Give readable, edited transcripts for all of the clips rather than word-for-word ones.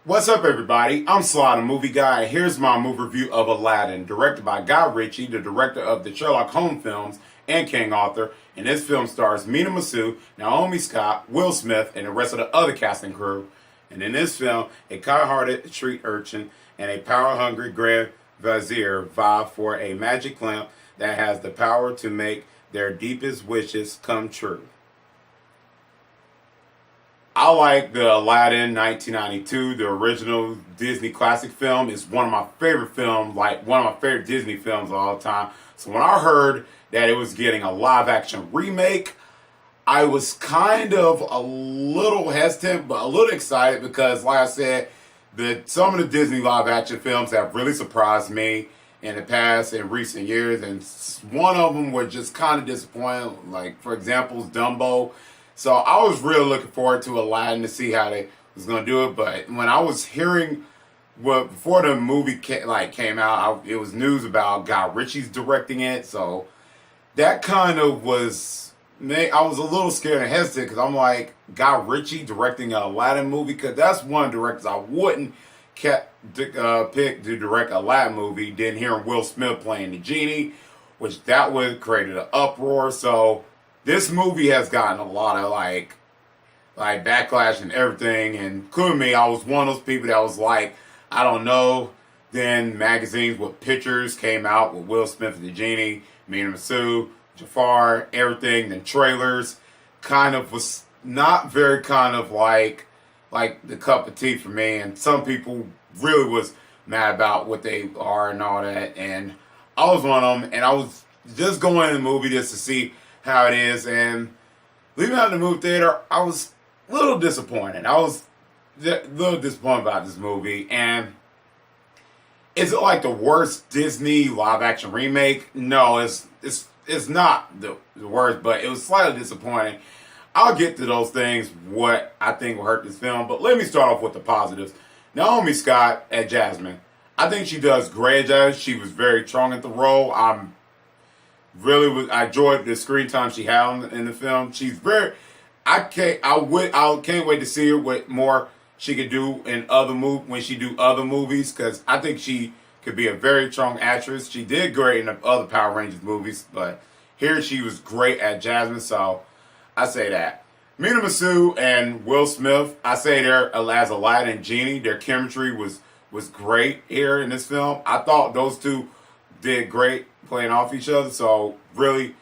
What's up, everybody? I'm Sly The Movie Guy. Here's my movie review of Aladdin, directed by Ritchie, the director of the Sherlock Holmes films and King Arthur. And this film stars Mena, Massoud, Naomi, Will Smith, and the rest of the other casting crew. And in this film, a kind-hearted street urchin and a power-hungry grand vizier vie for a magic lamp that has the power to make their deepest wishes come true. I like the Aladdin 1992, the original Disney classic film. It's one of my favorite films, like one of my favorite Disney films of all time. So when I heard that it was getting a live action remake, I was kind of a little hesitant, but a little excited because, like I said, some of the Disney live action films have really surprised me in the past, in recent years, and one of them were just kind of disappointing. Like, for example, Dumbo. So I was really looking forward to Aladdin to see how they was gonna do it. But when I was hearing, well, before the movie came out, it was news about Ritchie's directing it. So that kind of was, I was a little scared and hesitant because I'm like, Ritchie directing an Aladdin movie, because that's one of the directors I wouldn't pick to direct an Aladdin movie. Then hearing Will Smith playing the genie, which that would have created an uproar. So this movie has gotten a lot of like backlash and everything, and including me. I was one of those people that was like, I don't know. Then magazines with pictures came out with Will Smith and the genie, me and Massoud, Jafar, everything. Then trailers kind of was not very kind of like the cup of tea for me, and some people really was mad about what they are and all that. And I was one of them, and I was just going in the movie just to see how it is, and leaving out the movie theater, I was a little disappointed. I was a little disappointed about this movie. And is it like the worst Disney live action remake? No, it's not the worst, but it was slightly disappointing. I'll get to those things, what I think will hurt this film, but let me start off with the positives. Naomi Scott at Jasmine, I think she does great at She was very strong at the role. I enjoyed the screen time she had in the film. She's very, I can't wait to see her what more she could do in when she do other movies, because I think she could be a very strong actress. She did great in the other Power Rangers movies, but here she was great at Jasmine, so I say that. Mena Massoud and Will Smith, I say they're as Aladdin and Genie. Their chemistry was great here in this film. I thought those two did great playing off each other, so really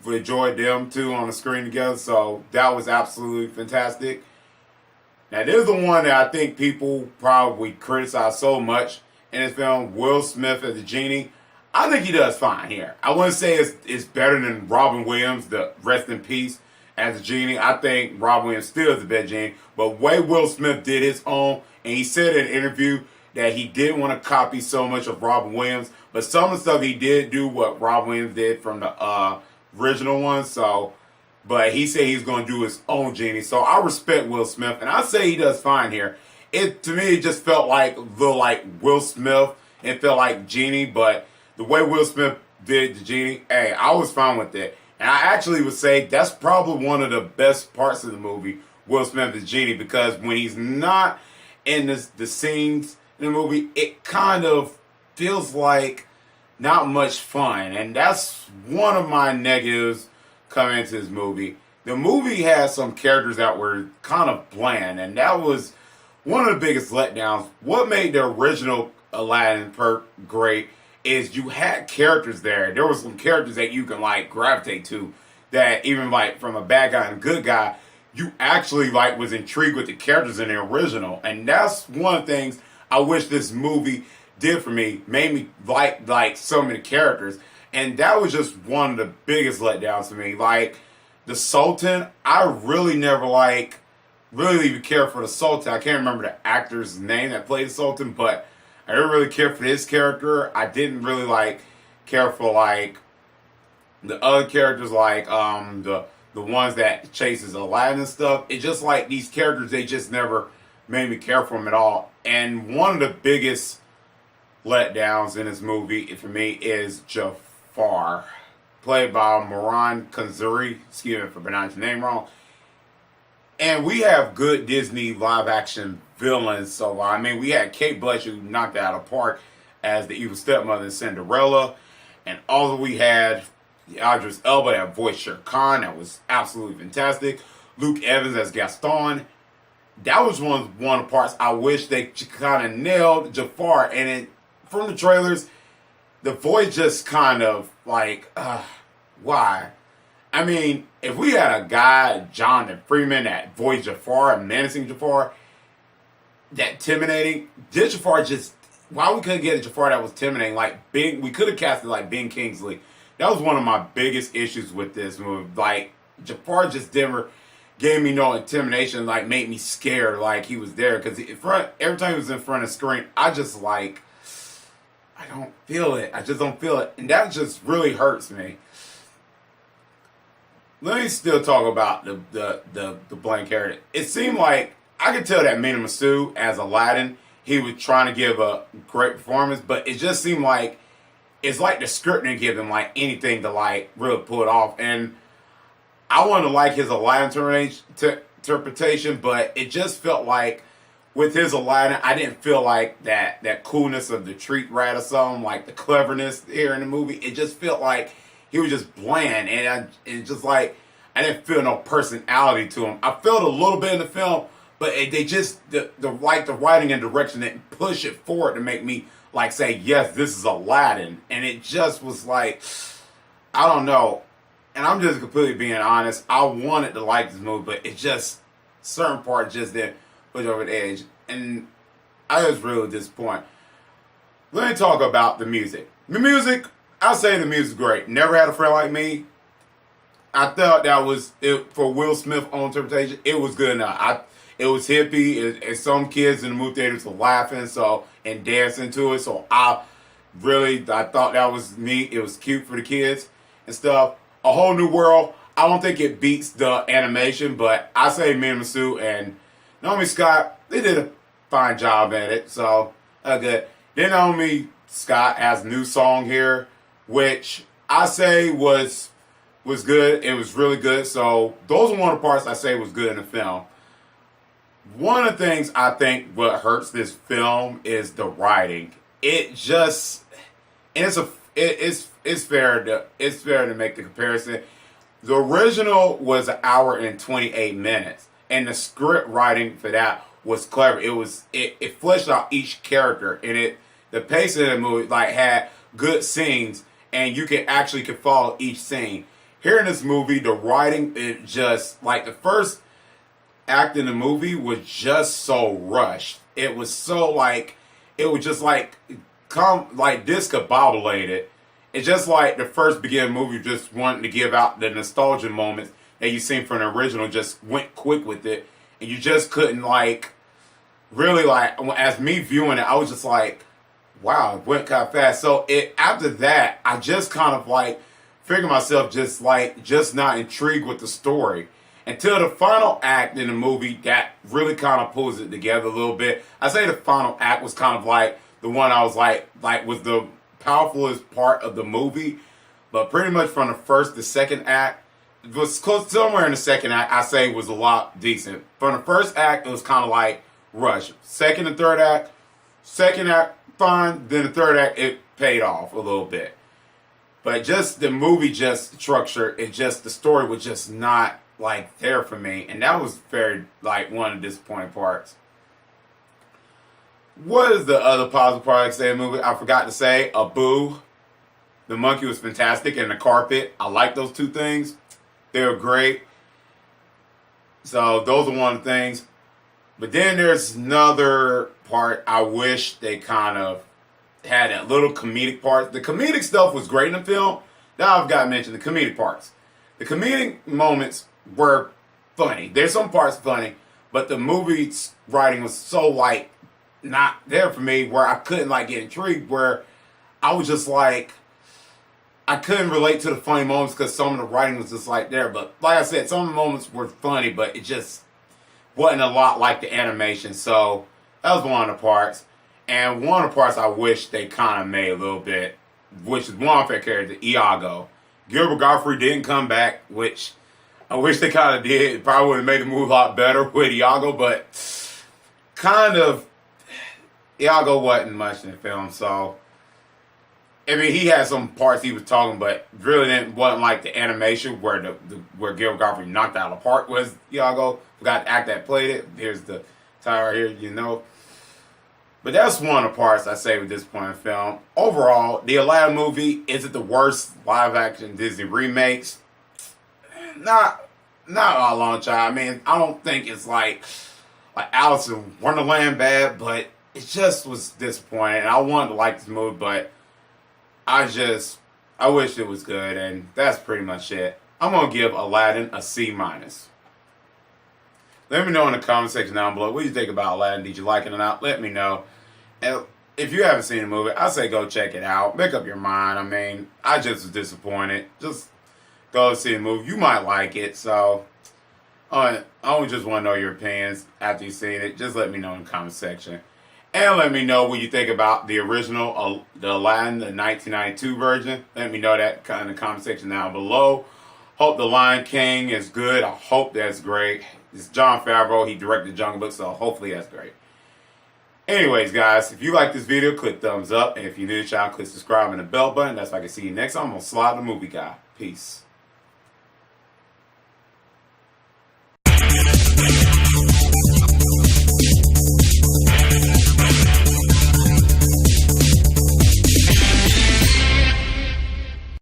enjoyed them two on the screen together. So that was absolutely fantastic. Now, this is the one that I think people probably criticize so much in this film, Will Smith as the genie. I think he does fine here. I wouldn't say it's better than Robin Williams, the rest in peace, as a genie. I think Robin Williams still is the best genie, but way Will Smith did his own, and he said in an interview that he didn't want to copy so much of Robin Williams, but some of the stuff he did do what Robin Williams did from the original one. So, but he said he's going to do his own genie. So I respect Will Smith, and I say he does fine here. To me, it just felt like Will Smith. It felt like Genie, but the way Will Smith did the Genie, hey, I was fine with it. And I actually would say that's probably one of the best parts of the movie, Will Smith as Genie, because when he's not in the scenes in the movie, it kind of feels like not much fun. And that's one of my negatives coming into this movie. The movie has some characters that were kind of bland, and that was one of the biggest letdowns. What made the original Aladdin great is you had characters there. There were some characters that you can gravitate to, that even from a bad guy and a good guy, you actually was intrigued with the characters in the original. And that's one of the things I wish this movie did for me, made me like so many characters. And that was just one of the biggest letdowns for me. Like the Sultan, I really never really even care for the Sultan. I can't remember the actor's name that played the Sultan, but I didn't really care for his character. I didn't really care for the other characters, the ones that chases Aladdin and stuff. It's just these characters, they just never made me care for them at all. And one of the biggest letdowns in this movie for me is Jafar, played by Marwan Kenzari. Excuse me for pronouncing his name wrong. And we have good Disney live action villains so far. I mean, we had Kate Bush who knocked it out of the park as the evil stepmother in Cinderella. And also we had Idris Elba that voiced Shere Khan. That was absolutely fantastic. Luke Evans as Gaston. That was one of the parts I wish they kind of nailed Jafar. And from the trailers, the voice just kind of like, why? I mean, if we had a guy, Jonathan Freeman, that voiced Jafar, menacing Jafar, that intimidating, did Jafar just, why we couldn't get a Jafar that was intimidating? Like, we could have casted like Ben Kingsley. That was one of my biggest issues with this movie. Like, Jafar just never gave me no intimidation, like, made me scared like he was there. Because every time he was in front of the screen, I just like, I don't feel it. I just don't feel it. And that just really hurts me. Let me still talk about the blank character. It seemed like I could tell that Mena Massoud as Aladdin, he was trying to give a great performance, but it just seemed like it's like the script didn't give him like anything to like really pull it off. And I wanted to like his Aladdin interpretation, but it just felt like with his Aladdin, I didn't feel like that coolness of the treat rat or something, like the cleverness here in the movie. It just felt like he was just bland, and just like I didn't feel no personality to him. I felt a little bit in the film, but they just the writing and direction didn't push it forward to make me like say yes, this is Aladdin, and it just was like I don't know. And I'm just completely being honest. I wanted to like this movie, but it just certain parts just didn't push over the edge, and I was really disappointed. Let me talk about the music. The music. I say the music's great. Never Had a Friend Like Me. I thought that was it for Will Smith's own interpretation. It was good enough. It was hippie. And some kids in the movie theaters were laughing and dancing to it. So I thought that was neat. It was cute for the kids and stuff. A Whole New World. I don't think it beats the animation, but I say Mena Massoud and Naomi Scott, they did a fine job at it. So good. Then Naomi Scott has a new song here, which I say was good. It was really good. So those are one of the parts I say was good in the film. One of the things I think what hurts this film is the writing. It just it's fair to make the comparison. The original was an hour and 28 minutes, and the script writing for that was clever. It fleshed out each character, and the pace of the movie like had good scenes. And you could follow each scene. Here in this movie, the writing, it just, like the first act in the movie was just so rushed. It was so like, it was just like, discombobulated. It's just like the first beginning movie just wanting to give out the nostalgia moments that you seen from the original, just went quick with it. And you just couldn't like, really like, as me viewing it, I was just like, wow, it went kind of fast. So after that, I just kind of like figured myself just not intrigued with the story until the final act in the movie that really kind of pulls it together a little bit. I say the final act was kind of like the one I was like was the powerfulest part of the movie, but pretty much from the first to second act, it was close somewhere in the second act. I say was a lot decent. From the first act, it was kind of like rush. Second and third act, fine. Then the third act, it paid off a little bit. But just the movie just structure, the story was just not like there for me. And that was very like one of the disappointing parts. What is the other positive part I say in the movie? I forgot to say, Abu. The monkey was fantastic, and the carpet. I like those two things. They were great. So those are one of the things. But then there's another part I wish they kind of had that little comedic part. The comedic stuff was great in the film. Now I've got to mention the comedic parts. The comedic moments were funny. There's some parts funny, but the movie's writing was so like not there for me where I couldn't like get intrigued, where I was just like, I couldn't relate to the funny moments because some of the writing was just like there. But like I said, some of the moments were funny, but it just wasn't a lot like the animation. So that was one of the parts. And one of the parts I wish they kind of made a little bit, which is one unfair character, Iago. Gilbert Gottfried didn't come back, which I wish they kind of did. It probably would have made the movie a lot better with Iago, but kind of, Iago wasn't much in the film, so I mean, he had some parts he was talking, but really wasn't like the animation where where Gil Godfrey knocked out of the park was Iago. Forgot the act that played it. Here's the tire here, you know. But that's one of the parts I say with this point in film. Overall, the Aladdin movie isn't the worst live action Disney remakes. Not a long time. I mean, I don't think it's like Alice in Wonderland bad, but it just was disappointing. I wanted to like this movie, but I wish it was good, and that's pretty much it. I'm gonna give Aladdin a C minus. Let me know in the comment section down below what you think about Aladdin. Did you like it or not? Let me know. And if you haven't seen the movie, I say go check it out. Make up your mind. I mean, I just was disappointed. Just go see the movie. You might like it, so I just want to know your opinions after you've seen it. Just let me know in the comment section. And let me know what you think about the original, the Aladdin, the 1992 version. Let me know that in the comment section down below. Hope The Lion King is good. I hope that's great. It's Jon Favreau. He directed Jungle Book, so hopefully that's great. Anyways, guys, if you like this video, click thumbs up. And if you're new to the channel, click subscribe and the bell button. That's so I can see you next time on Sly the Movie Guy. Peace.